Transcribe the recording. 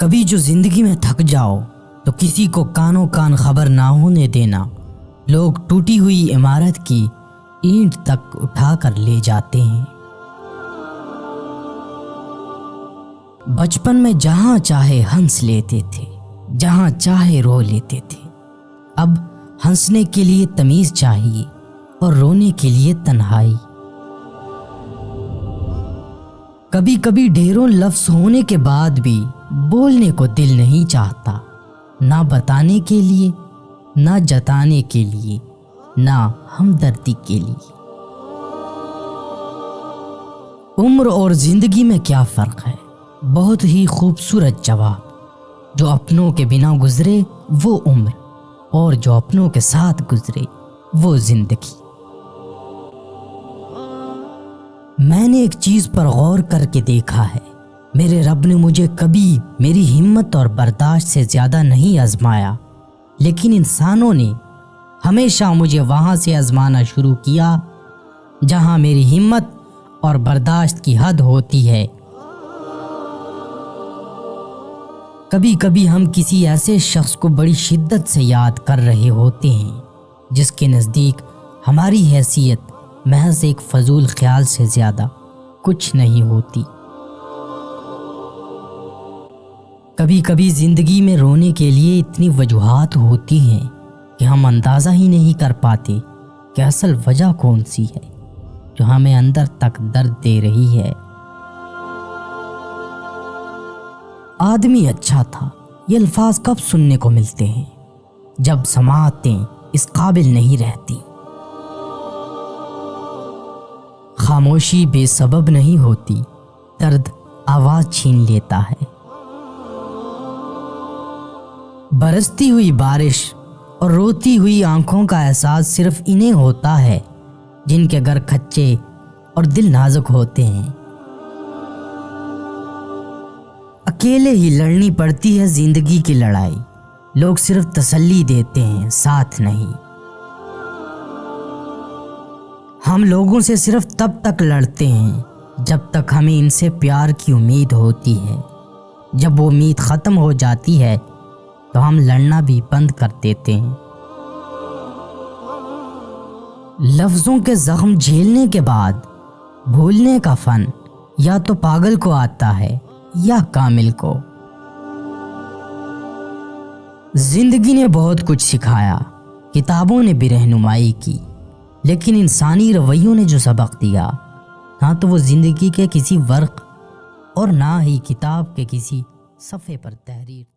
کبھی جو زندگی میں تھک جاؤ تو کسی کو کانوں کان خبر نہ ہونے دینا۔ لوگ ٹوٹی ہوئی عمارت کی اینٹ تک اٹھا کر لے جاتے ہیں۔ بچپن میں جہاں چاہے ہنس لیتے تھے، جہاں چاہے رو لیتے تھے۔ اب ہنسنے کے لیے تمیز چاہیے اور رونے کے لیے تنہائی۔ کبھی کبھی ڈھیروں لفظ ہونے کے بعد بھی بولنے کو دل نہیں چاہتا، نہ بتانے کے لیے، نہ جتانے کے لیے، نہ ہمدردی کے لیے۔ عمر اور زندگی میں کیا فرق ہے؟ بہت ہی خوبصورت جواب۔ جو اپنوں کے بنا گزرے وہ عمر، اور جو اپنوں کے ساتھ گزرے وہ زندگی۔ میں نے ایک چیز پر غور کر کے دیکھا ہے، میرے رب نے مجھے کبھی میری ہمت اور برداشت سے زیادہ نہیں آزمایا، لیکن انسانوں نے ہمیشہ مجھے وہاں سے آزمانا شروع کیا جہاں میری ہمت اور برداشت کی حد ہوتی ہے۔ کبھی کبھی ہم کسی ایسے شخص کو بڑی شدت سے یاد کر رہے ہوتے ہیں جس کے نزدیک ہماری حیثیت محض ایک فضول خیال سے زیادہ کچھ نہیں ہوتی۔ کبھی کبھی زندگی میں رونے کے لیے اتنی وجوہات ہوتی ہیں کہ ہم اندازہ ہی نہیں کر پاتے کہ اصل وجہ کون سی ہے جو ہمیں اندر تک درد دے رہی ہے۔ آدمی اچھا تھا، یہ الفاظ کب سننے کو ملتے ہیں جب سماعتیں اس قابل نہیں رہتی۔ خاموشی بے سبب نہیں ہوتی، درد آواز چھین لیتا ہے۔ برستی ہوئی بارش اور روتی ہوئی آنکھوں کا احساس صرف انہیں ہوتا ہے جن کے گھر کچے اور دل نازک ہوتے ہیں۔ اکیلے ہی لڑنی پڑتی ہے زندگی کی لڑائی، لوگ صرف تسلی دیتے ہیں، ساتھ نہیں۔ ہم لوگوں سے صرف تب تک لڑتے ہیں جب تک ہمیں ان سے پیار کی امید ہوتی ہے۔ جب وہ امید ختم ہو جاتی ہے تو ہم لڑنا بھی بند کر دیتے ہیں۔ لفظوں کے زخم جھیلنے کے بعد بھولنے کا فن یا تو پاگل کو آتا ہے یا کامل کو۔ زندگی نے بہت کچھ سکھایا، کتابوں نے بھی رہنمائی کی، لیکن انسانی رویوں نے جو سبق دیا، نہ تو وہ زندگی کے کسی ورق اور نہ ہی کتاب کے کسی صفحے پر تحریر